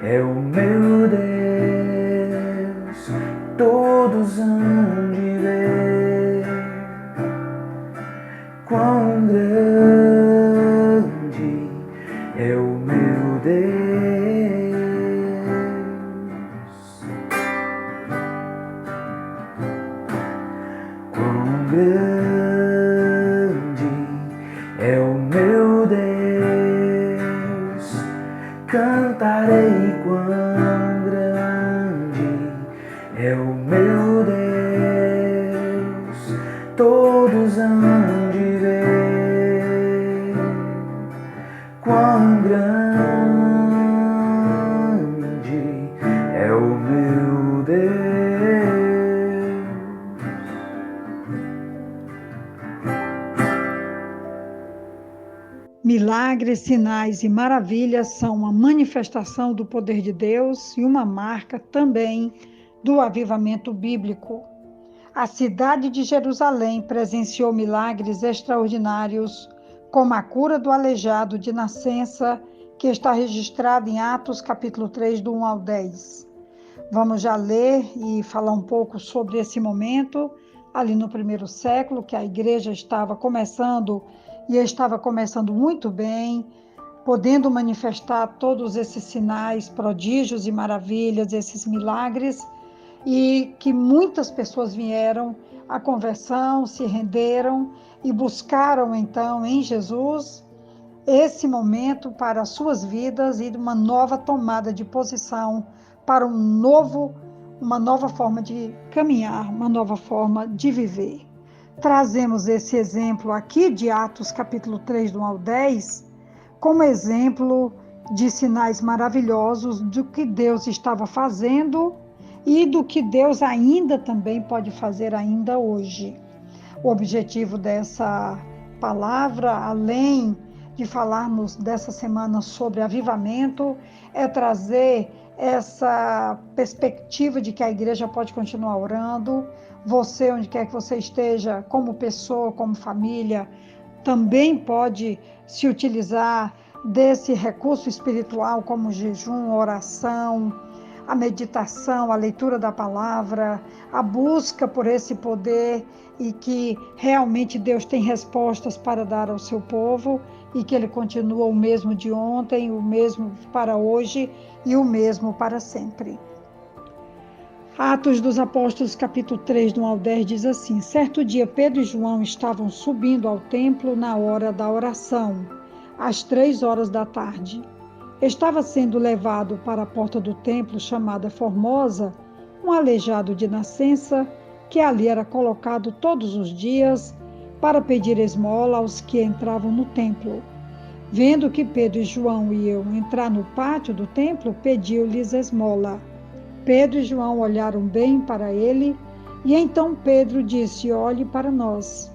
é o meu Deus, todos hão de ver quão grande é o meu Deus, quão grande é o meu Deus, cantarei quão grande é o meu Deus, todos hão de ver quão grande é o meu Deus. Milagres, sinais e maravilhas são uma manifestação do poder de Deus e uma marca também do avivamento bíblico. A cidade de Jerusalém presenciou milagres extraordinários, como a cura do aleijado de nascença, que está registrado em Atos capítulo 3, do 1 ao 10. Vamos já ler e falar um pouco sobre esse momento, ali no primeiro século, que a igreja estava começando e estava começando muito bem, podendo manifestar todos esses sinais, prodígios e maravilhas, esses milagres, e que muitas pessoas vieram à conversão, se renderam e buscaram então em Jesus esse momento para as suas vidas e uma nova tomada de posição para uma nova forma de caminhar, uma nova forma de viver. Trazemos esse exemplo aqui de Atos capítulo 3, do 1 ao 10, como exemplo de sinais maravilhosos do que Deus estava fazendo e do que Deus ainda também pode fazer ainda hoje. O objetivo dessa palavra, além de falarmos dessa semana sobre avivamento, é trazer essa perspectiva de que a igreja pode continuar orando. Você, onde quer que você esteja, como pessoa, como família, também pode se utilizar desse recurso espiritual como jejum, oração, a meditação, a leitura da palavra, a busca por esse poder e que realmente Deus tem respostas para dar ao seu povo e que Ele continua o mesmo de ontem, o mesmo para hoje e o mesmo para sempre. Atos dos Apóstolos, capítulo 3, do 1 ao 10, diz assim: Certo dia, Pedro e João estavam subindo ao templo na hora da oração, às 3 horas da tarde. Estava sendo levado para a porta do templo, chamada Formosa, um aleijado de nascença, que ali era colocado todos os dias para pedir esmola aos que entravam no templo. Vendo que Pedro e João iam entrar no pátio do templo, pediu-lhes esmola. Pedro e João olharam bem para ele, e então Pedro disse: Olhe para nós.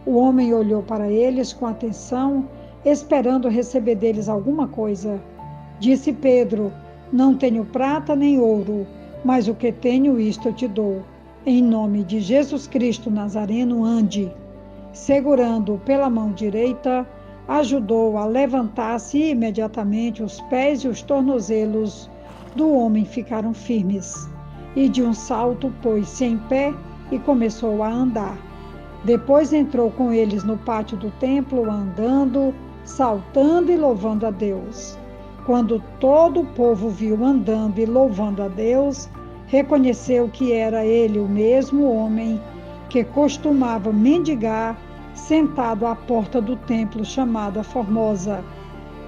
O homem olhou para eles com atenção, esperando receber deles alguma coisa. Disse Pedro: Não tenho prata nem ouro, mas o que tenho, isto eu te dou. Em nome de Jesus Cristo Nazareno, ande. Segurando-o pela mão direita, ajudou a levantar-se e imediatamente os pés e os tornozelos do homem ficaram firmes. E de um salto pôs-se em pé e começou a andar. Depois entrou com eles no pátio do templo, andando, saltando e louvando a Deus. Quando todo o povo viu andando e louvando a Deus, reconheceu que era ele o mesmo homem que costumava mendigar sentado à porta do templo chamada Formosa.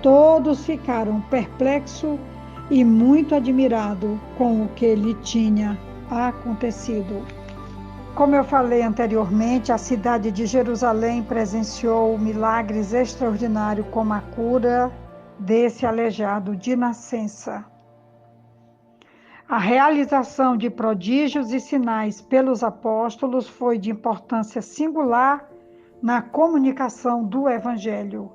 Todos ficaram perplexos e muito admirados com o que lhe tinha acontecido. Como eu falei anteriormente, a cidade de Jerusalém presenciou milagres extraordinários como a cura desse aleijado de nascença. A realização de prodígios e sinais pelos apóstolos foi de importância singular na comunicação do Evangelho.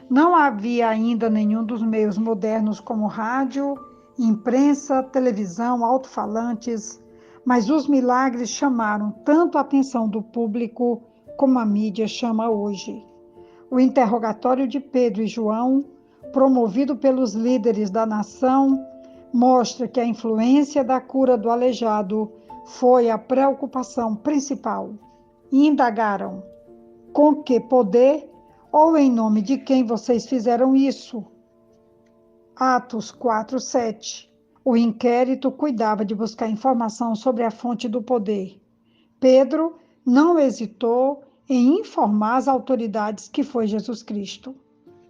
Não havia ainda nenhum dos meios modernos como rádio, imprensa, televisão, alto-falantes, mas os milagres chamaram tanto a atenção do público como a mídia chama hoje. O interrogatório de Pedro e João, promovido pelos líderes da nação, mostra que a influência da cura do aleijado foi a preocupação principal. E indagaram: com que poder ou em nome de quem vocês fizeram isso? Atos 4:7. O inquérito cuidava de buscar informação sobre a fonte do poder. Pedro não hesitou em informar as autoridades que foi Jesus Cristo,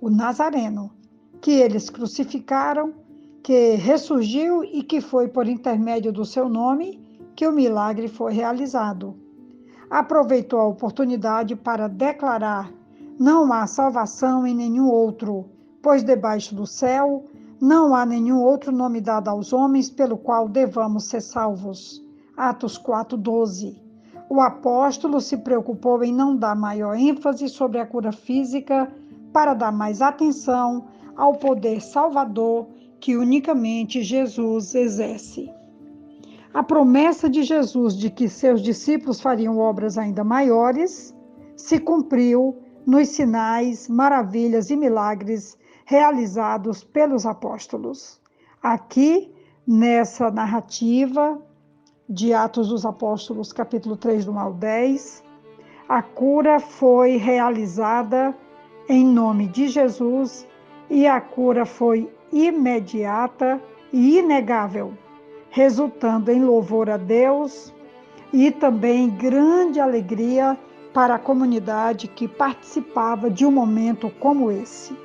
o Nazareno, que eles crucificaram, que ressurgiu e que foi por intermédio do seu nome que o milagre foi realizado. Aproveitou a oportunidade para declarar: não há salvação em nenhum outro, pois debaixo do céu não há nenhum outro nome dado aos homens pelo qual devamos ser salvos. Atos 4:12. O apóstolo se preocupou em não dar maior ênfase sobre a cura física para dar mais atenção ao poder salvador que unicamente Jesus exerce. A promessa de Jesus de que seus discípulos fariam obras ainda maiores se cumpriu nos sinais, maravilhas e milagres realizados pelos apóstolos. Aqui, nessa narrativa de Atos dos Apóstolos, capítulo 3, do 1 ao 10, a cura foi realizada em nome de Jesus e a cura foi imediata e inegável, resultando em louvor a Deus e também grande alegria para a comunidade que participava de um momento como esse.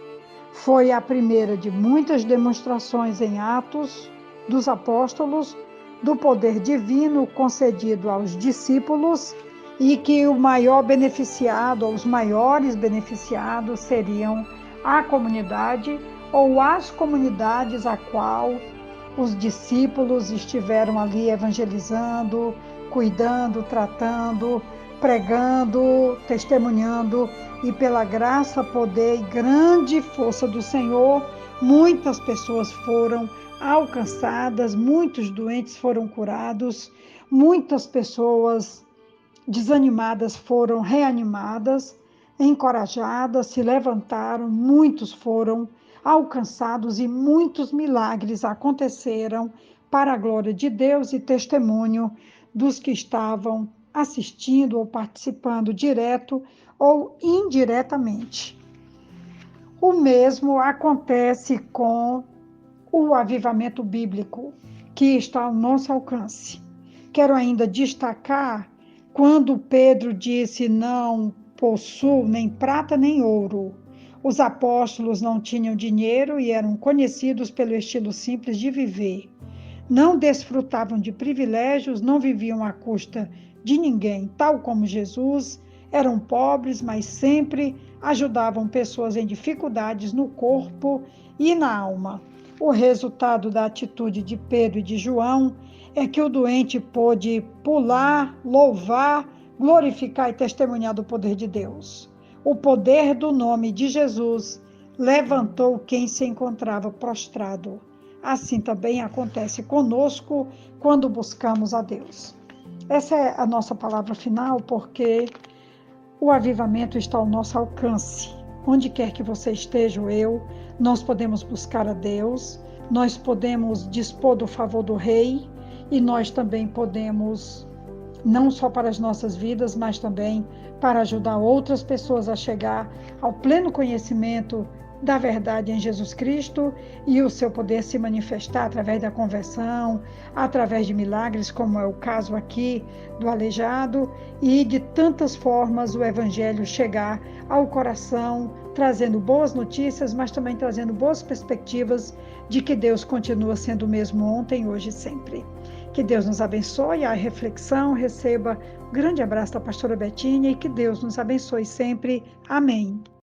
Foi a primeira de muitas demonstrações em Atos dos Apóstolos do poder divino concedido aos discípulos e que o maior beneficiado, ou os maiores beneficiados seriam a comunidade ou as comunidades a qual os discípulos estiveram ali evangelizando, cuidando, tratando, pregando, testemunhando, e pela graça, poder e grande força do Senhor, muitas pessoas foram alcançadas, muitos doentes foram curados, muitas pessoas desanimadas foram reanimadas, encorajadas, se levantaram, muitos foram alcançados e muitos milagres aconteceram para a glória de Deus e testemunho dos que estavam assistindo ou participando direto ou indiretamente. O mesmo acontece com o avivamento bíblico, que está ao nosso alcance. Quero ainda destacar quando Pedro disse: não possuo nem prata nem ouro. Os apóstolos não tinham dinheiro e eram conhecidos pelo estilo simples de viver. Não desfrutavam de privilégios, não viviam à custa de ninguém, tal como Jesus. Eram pobres, mas sempre ajudavam pessoas em dificuldades no corpo e na alma. O resultado da atitude de Pedro e de João é que o doente pôde pular, louvar, glorificar e testemunhar do poder de Deus. O poder do nome de Jesus levantou quem se encontrava prostrado. Assim também acontece conosco quando buscamos a Deus. Essa é a nossa palavra final, porque o avivamento está ao nosso alcance. Onde quer que você esteja, nós podemos buscar a Deus, nós podemos dispor do favor do Rei e nós também podemos, não só para as nossas vidas, mas também para ajudar outras pessoas a chegar ao pleno conhecimento da verdade em Jesus Cristo e o seu poder se manifestar através da conversão, através de milagres, como é o caso aqui do aleijado, e de tantas formas o evangelho chegar ao coração, trazendo boas notícias, mas também trazendo boas perspectivas de que Deus continua sendo o mesmo ontem, hoje e sempre. Que Deus nos abençoe. A reflexão, receba um grande abraço da pastora Betinha e que Deus nos abençoe sempre. Amém.